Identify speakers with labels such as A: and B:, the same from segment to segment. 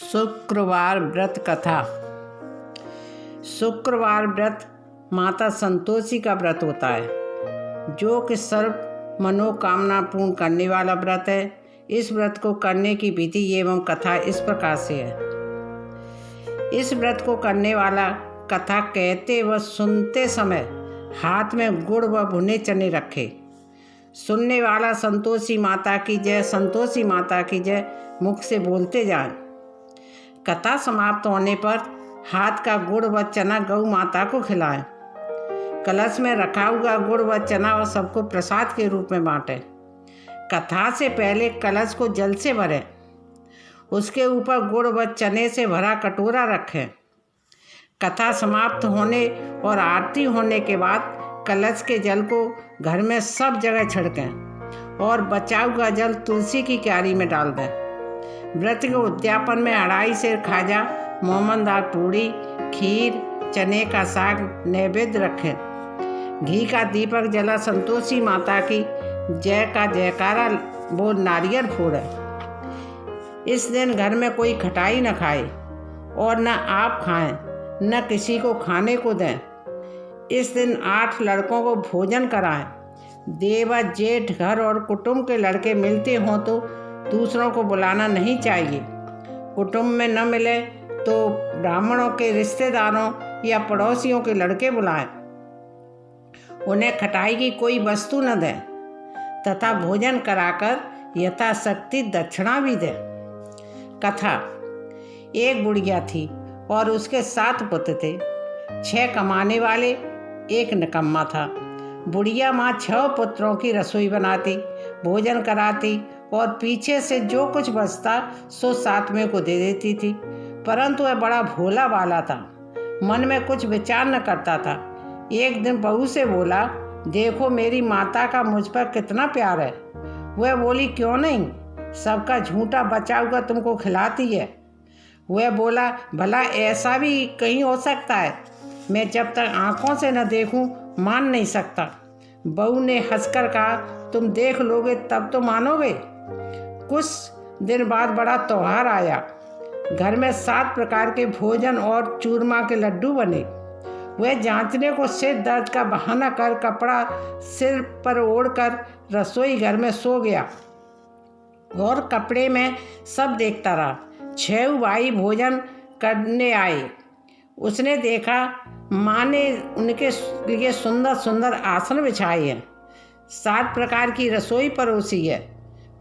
A: शुक्रवार व्रत कथा। शुक्रवार व्रत माता संतोषी का व्रत होता है, जो कि सर्व मनोकामना पूर्ण करने वाला व्रत है। इस व्रत को करने की विधि एवं कथा इस प्रकार से है। इस व्रत को करने वाला कथा कहते व सुनते समय हाथ में गुड़ व भुने चने रखे। सुनने वाला संतोषी माता की जय, संतोषी माता की जय मुख से बोलते जाएं। कथा समाप्त होने पर हाथ का गुड़ व चना गौ माता को खिलाएं। कलश में रखा हुआ गुड़ व चना और सबको प्रसाद के रूप में बांटें। कथा से पहले कलश को जल से भरें, उसके ऊपर गुड़ व चने से भरा कटोरा रखें। कथा समाप्त होने और आरती होने के बाद कलश के जल को घर में सब जगह छिड़कें और बचा हुआ जल तुलसी की क्यारी में डाल दें। व्रत के उद्यापन में अढ़ाई सेर खाजा, मोमनदार पूड़ी, खीर, चने का साग नैवेद्य रखें। घी का दीपक जला संतोषी माता की जय का जयकारा बोल नारियल फोड़ें। इस दिन घर में कोई खटाई न खाए और न आप खाएं, न किसी को खाने को दें। इस दिन 8 लड़कों को भोजन कराएं। देवर, जेठ, घर और कुटुंब के लड़के मिलते हों तो दूसरों को बुलाना नहीं चाहिए। कुटुंब में न मिले तो ब्राह्मणों के रिश्तेदारों या पड़ोसियों के लड़के बुलाएं। उन्हें खटाई की कोई वस्तु न दें तथा भोजन कराकर यथाशक्ति दक्षिणा भी दें। कथा। एक बुढ़िया थी और उसके 7 पुत्र थे। 6 कमाने वाले, 1 निकम्मा था। बुढ़िया माँ 6 पुत्रों की रसोई बनाती, भोजन कराती और पीछे से जो कुछ बचता सो 7वें को दे देती थी। परंतु वह बड़ा भोला वाला था, मन में कुछ विचार न करता था। एक दिन बहू से बोला, देखो मेरी माता का मुझ पर कितना प्यार है। वह बोली, क्यों नहीं, सबका झूठा बचा हुआ तुमको खिलाती है। वह बोला, भला ऐसा भी कहीं हो सकता है? मैं जब तक आंखों से न देखूं मान नहीं सकता। बहू ने हंसकर कहा, तुम देख लोगे तब तो मानोगे। कुछ दिन बाद बड़ा त्योहार आया। घर में 7 प्रकार के भोजन और चूरमा के लड्डू बने। वह जांचने को सिर दर्द का बहाना कर कपड़ा सिर पर ओढ़कर रसोई घर में सो गया और कपड़े में सब देखता रहा। 6 भाई भोजन करने आए। उसने देखा माँ ने उनके लिए सुंदर सुंदर आसन बिछाए हैं, 7 प्रकार की रसोई परोसी है।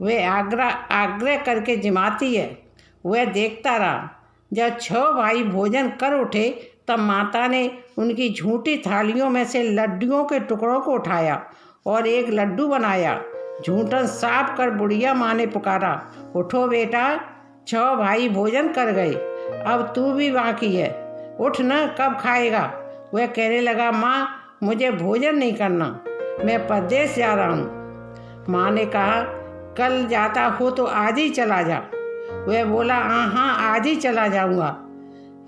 A: वह आग्रह करके जिमाती है। वह देखता रहा। जब 6 भाई भोजन कर उठे तब माता ने उनकी झूठी थालियों में से लड्डुओं के टुकड़ों को उठाया और एक लड्डू बनाया। झूठन साफ कर बुढ़िया माँ ने पुकारा, उठो बेटा, 6 भाई भोजन कर गए, अब तू भी बाकी है, उठ न, कब खाएगा? वह कहने लगा, माँ मुझे भोजन नहीं करना, मैं परदेश जा रहा हूँ। माँ ने कहा, कल जाता हो तो आज ही चला जा। वह बोला, हाँ आज ही चला जाऊँगा।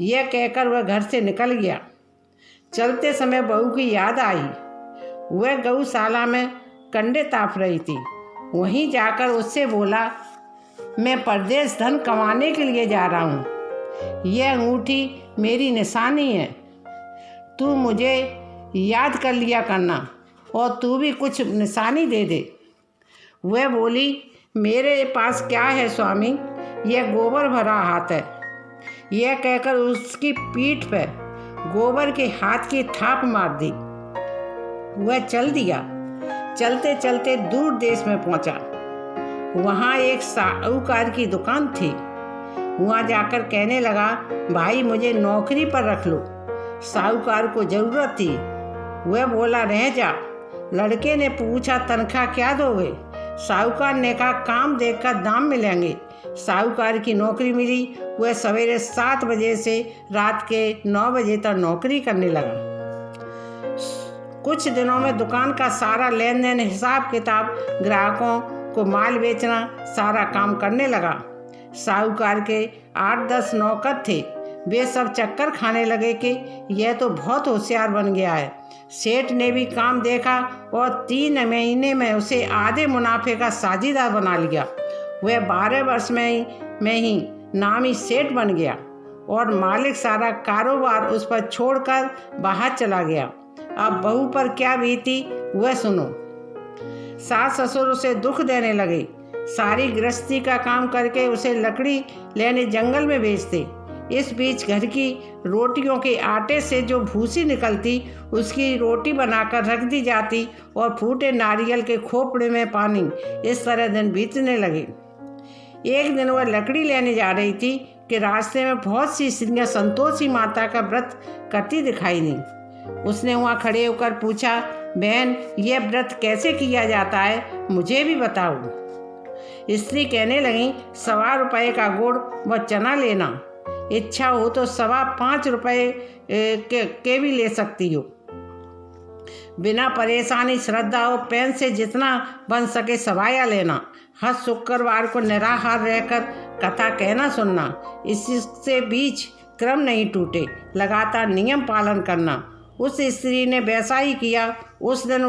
A: यह कहकर वह घर से निकल गया। चलते समय बहू की याद आई। वह गौशाला में कंडे ताप रही थी। वहीं जाकर उससे बोला, मैं परदेश धन कमाने के लिए जा रहा हूँ। यह अंगूठी मेरी निशानी है, तू मुझे याद कर लिया करना और तू भी कुछ निशानी दे दे। वह बोली, मेरे पास क्या है स्वामी, यह गोबर भरा हाथ है। यह कहकर उसकी पीठ पर गोबर के हाथ की थाप मार दी। वह चल दिया। चलते चलते दूर देश में पहुंचा। वहाँ एक साहूकार की दुकान थी। वहाँ जाकर कहने लगा, भाई मुझे नौकरी पर रख लो। साहूकार को जरूरत थी। वह बोला, रह जा। लड़के ने पूछा, तनख्वाह क्या दोगे? साहूकार ने कहा, काम देखकर दाम मिलेंगे। साहूकार की नौकरी मिली। वह सवेरे 7 बजे से रात के 9 बजे तक नौकरी करने लगा। कुछ दिनों में दुकान का सारा लेन देन, हिसाब किताब, ग्राहकों को माल बेचना, सारा काम करने लगा। साहूकार के 8-10 नौकर थे। वे सब चक्कर खाने लगे कि यह तो बहुत होशियार बन गया है। सेठ ने भी काम देखा और 3 महीने में उसे आधे मुनाफे का साझीदार बना लिया। वह 12 वर्ष में ही नामी सेठ बन गया और मालिक सारा कारोबार उस पर छोड़कर बाहर चला गया। अब बहू पर क्या बीती वह सुनो। सास ससुर उसे दुख देने लगे। सारी गृहस्थी का काम करके उसे लकड़ी लेने जंगल में भेजते। इस बीच घर की रोटियों के आटे से जो भूसी निकलती उसकी रोटी बनाकर रख दी जाती और फूटे नारियल के खोपड़े में पानी। इस तरह दिन बीतने लगे। एक दिन वह लकड़ी लेने जा रही थी कि रास्ते में बहुत सी स्त्रियां संतोषी माता का व्रत करती दिखाई दी। उसने वहाँ खड़े होकर पूछा, बहन यह व्रत कैसे किया जाता है, मुझे भी बताओ। स्त्री कहने लगी, 1.25 रुपये का गुड़ व चना लेना, इच्छा हो तो 5.25 रुपये के भी ले सकती हो। बिना परेशानी श्रद्धा और पेन से जितना बन सके सवाया लेना। हर शुक्रवार को निराहार रहकर कथा कहना सुनना। इससे बीच क्रम नहीं टूटे, लगातार नियम पालन करना। उस स्त्री ने वैसा ही किया। उस दिन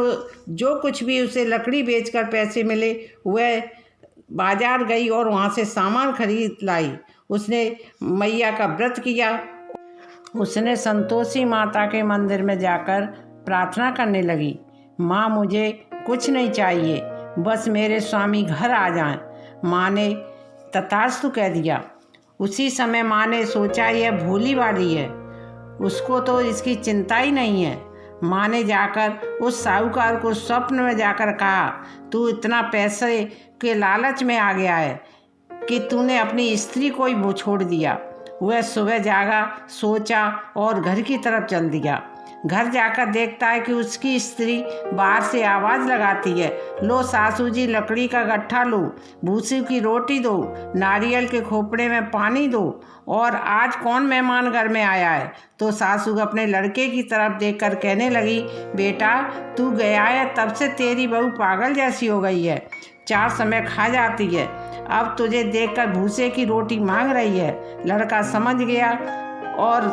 A: जो कुछ भी उसे लकड़ी बेचकर पैसे मिले वह बाजार गई और वहाँ से सामान खरीद लाई। उसने मैया का व्रत किया। उसने संतोषी माता के मंदिर में जाकर प्रार्थना करने लगी, माँ मुझे कुछ नहीं चाहिए, बस मेरे स्वामी घर आ जाएं। माँ ने तथास्तु कह दिया। उसी समय माँ ने सोचा यह भोली वाली है, उसको तो इसकी चिंता ही नहीं है। माँ ने जाकर उस साहूकार को स्वप्न में जाकर कहा, तू इतना पैसे के लालच में आ गया है कि तूने अपनी स्त्री को ही छोड़ दिया। वह सुबह जागा, सोचा और घर की तरफ चल दिया। घर जाकर देखता है कि उसकी स्त्री बाहर से आवाज़ लगाती है, लो सासू जी लकड़ी का गट्ठा लो, भूसी की रोटी दो, नारियल के खोपड़े में पानी दो, और आज कौन मेहमान घर में आया है। तो सासू अपने लड़के की तरफ देखकर कहने लगी, बेटा तू गया है तब से तेरी बहू पागल जैसी हो गई है, 4 समय खा जाती है, अब तुझे देखकर भूसे की रोटी मांग रही है। लड़का समझ गया और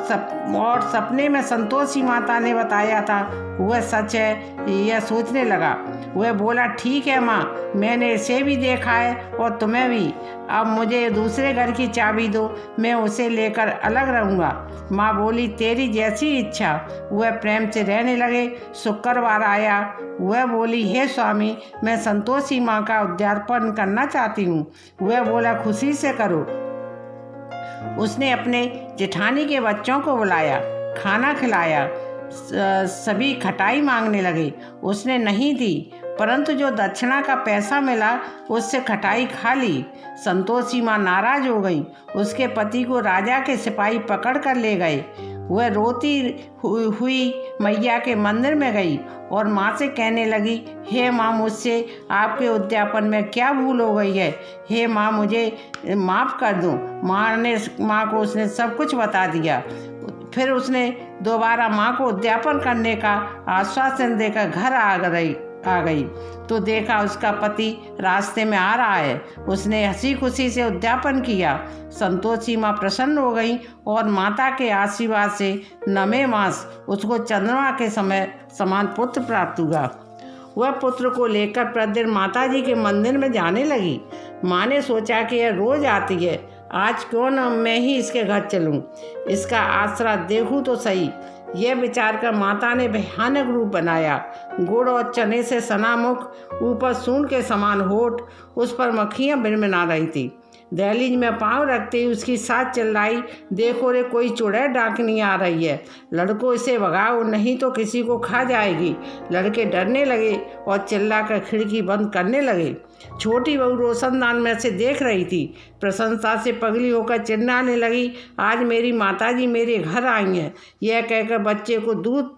A: सपने में संतोषी माता ने बताया था वह सच है, यह सोचने लगा। वह बोला, ठीक है माँ, मैंने इसे भी देखा है और तुम्हें भी। अब मुझे दूसरे घर की चाबी दो, मैं उसे लेकर अलग रहूँगा। माँ बोली, तेरी जैसी इच्छा। वह प्रेम से रहने लगे। शुक्रवार आया। वह बोली, हे स्वामी, मैं संतोषी माँ का उद्यापन करना चाहती हूँ। वह बोला, खुशी से करो। उसने अपने जेठानी के बच्चों को बुलाया, खाना खिलाया। सभी खटाई मांगने लगे। उसने नहीं दी, परंतु जो दक्षिणा का पैसा मिला उससे खटाई खा ली। संतोषी माँ नाराज हो गई। उसके पति को राजा के सिपाही पकड़ कर ले गए। वह रोती हुई मैया के मंदिर में गई और माँ से कहने लगी, हे माँ, मुझसे आपके उद्यापन में क्या भूल हो गई है, हे माँ मुझे माफ़ कर दो। माँ को उसने सब कुछ बता दिया। फिर उसने दोबारा माँ को उद्यापन करने का आश्वासन देकर घर आ गई तो देखा उसका पति रास्ते में आ रहा है। उसने हंसी खुशी से उद्यापन किया। संतोषी माँ प्रसन्न हो गई और माता के आशीर्वाद से 9वें मास उसको चंद्रमा के समय समान पुत्र प्राप्त हुआ। वह पुत्र को लेकर प्रतिदिन माताजी के मंदिर में जाने लगी। माँ ने सोचा कि यह रोज आती है, आज क्यों न मैं ही इसके घर चलूं, इसका आसरा देखूं तो सही। यह विचार कर माता ने भयानक रूप बनाया। गुड़ और चने से सना मुख, ऊपर सूंड के समान होठ, उस पर मक्खियाँ भिनभिना रही थी। दहलीज में पांव रखते ही उसकी साथ चिल्लाई, देखो रे कोई चुड़ैल डाकनी आ रही है, लड़कों इसे भगाओ नहीं तो किसी को खा जाएगी। लड़के डरने लगे और चिल्लाकर खिड़की बंद करने लगे। छोटी बहू रोशनदान में से देख रही थी। प्रसन्नता से पगली होकर चिल्लाने लगी, आज मेरी माताजी मेरे घर आई हैं। यह कहकर बच्चे को दूध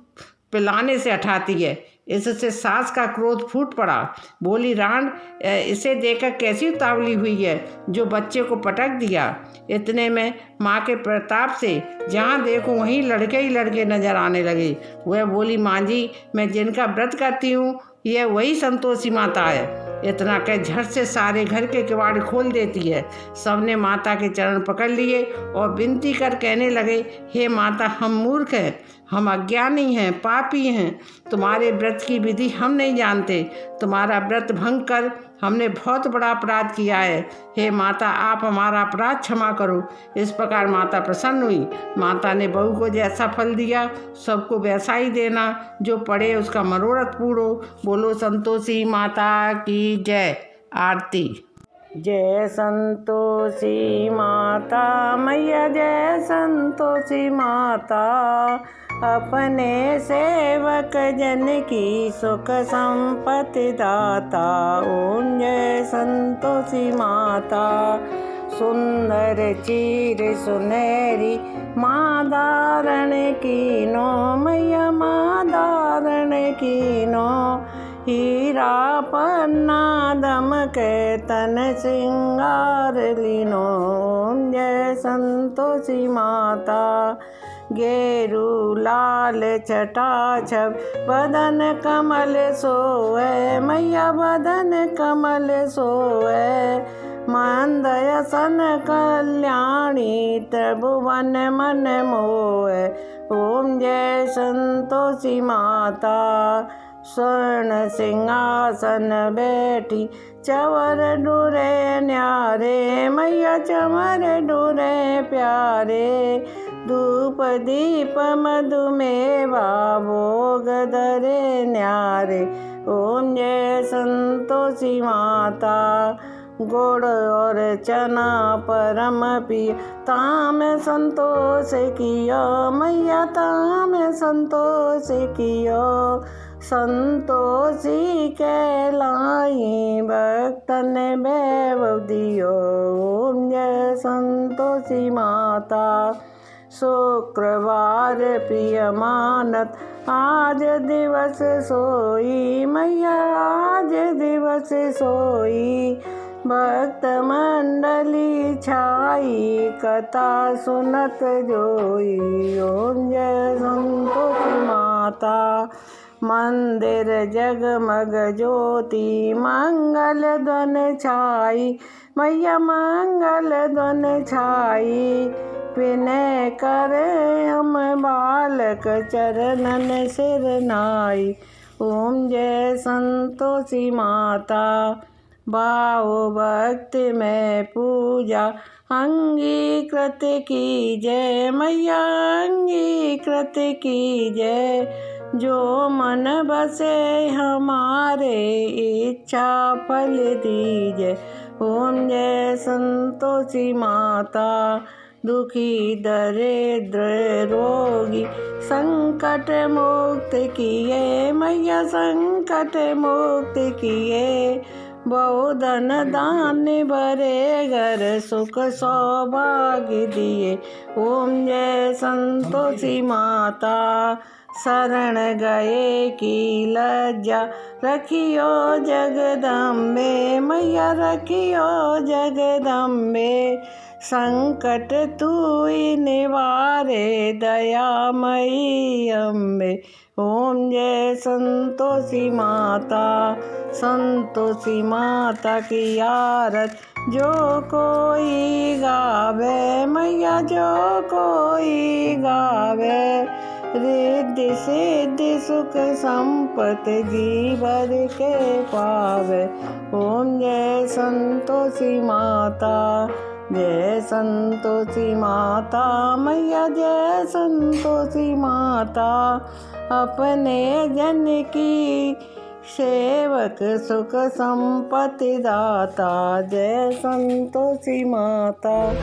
A: पिलाने से हटाती है। इससे सास का क्रोध फूट पड़ा। बोली, राण इसे देखकर कैसी उतावली हुई है जो बच्चे को पटक दिया। इतने में माँ के प्रताप से जहाँ देखो वहीं लड़के ही लड़के नजर आने लगे। वह बोली, माँ जी, मैं जिनका व्रत करती हूँ यह वही संतोषी माता है। इतना कह झट से सारे घर के किवाड़ खोल देती है। सबने माता के चरण पकड़ लिए और विनती कर कहने लगे, हे माता, हम मूर्ख हैं, हम अज्ञानी हैं, पापी हैं, तुम्हारे व्रत की विधि हम नहीं जानते। तुम्हारा व्रत भंग कर हमने बहुत बड़ा अपराध किया है। हे माता, आप हमारा अपराध क्षमा करो। इस प्रकार माता प्रसन्न हुई। माता ने बहू को जैसा फल दिया सबको वैसा ही देना, जो पढ़े उसका मनोरथ पूर्ण हो। बोलो संतोषी माता की जय। आरती। जय संतोषी माता मैया, जय संतोषी माता, अपने सेवक जन की सुख संपत्ति दाता। ओम जय संतोषी माता। सुंदर चीर सुनहरी माँ धारण कीनो, मैया माँ धारण कीनो। हीरा पन्ना दमक तन श्रृंगार लीनो। ओम जय संतोषी माता। गेरू लाल छटाछप बदन कमल सोए, मैया बदन कमल सोए। मंदयसन कल्याणी त्रिभुवन मन मोहे। ओम जय संतोषी माता। स्वर्ण सिंहासन बैठी चवर डूरे न्यारे, मैया चमर डूरे प्यारे। धूप दीप मधुमेवा भोग धरे न्यारे। ओम जय संतोषी माता। गुड़ और चना परम पिय ताम संतोष कियो, मैया ताम संतोष कियो। संतोषी कहलाई भक्तन वैभव दियो। ओम जय संतोषी माता। शुक्रवार प्रिय मानत आज दिवस सोई, मैया आज दिवस सोई। भक्त मंडली छाई कथा सुनत जोई। ओम जय संतोषी माता। मंदिर जगमग ज्योति मंगल ध्वन छाई, मैया मंगल ध्वन छाई। विनय करे हम बालक चरणन सिर नाई। ओम जय संतोषी माता। भाव भक्ति में पूजा अंगीकृत की जय, मैया अंगीकृत की जय। जो मन बसे हमारे इच्छा फल दीजय। ओम जय संतोषी माता। दुखी दरिद्र रोगी संकट मुक्त किए, मैया संकट मुक्त किए। बहुधन दान भरे घर सुख सौभाग्य दिए। ओम जय संतोषी माता। शरण गए की लज्जा रखियो जगदम्बे, मैया रखियो जगदम्बे। संकट तू ही निवारे दयामयी अम्बे। ओम जय संतोषी माता। संतोषी माता की आरत जो कोई गावे, मैया जो कोई गावे। रिद्धि सिद्धि सुख संपत्ति जीवन के पावे। ओम जय संतोषी माता। जय संतोषी माता मैया, जय संतोषी माता। अपने जन की सेवक सुख संपत्ति दाता। जय संतोषी माता।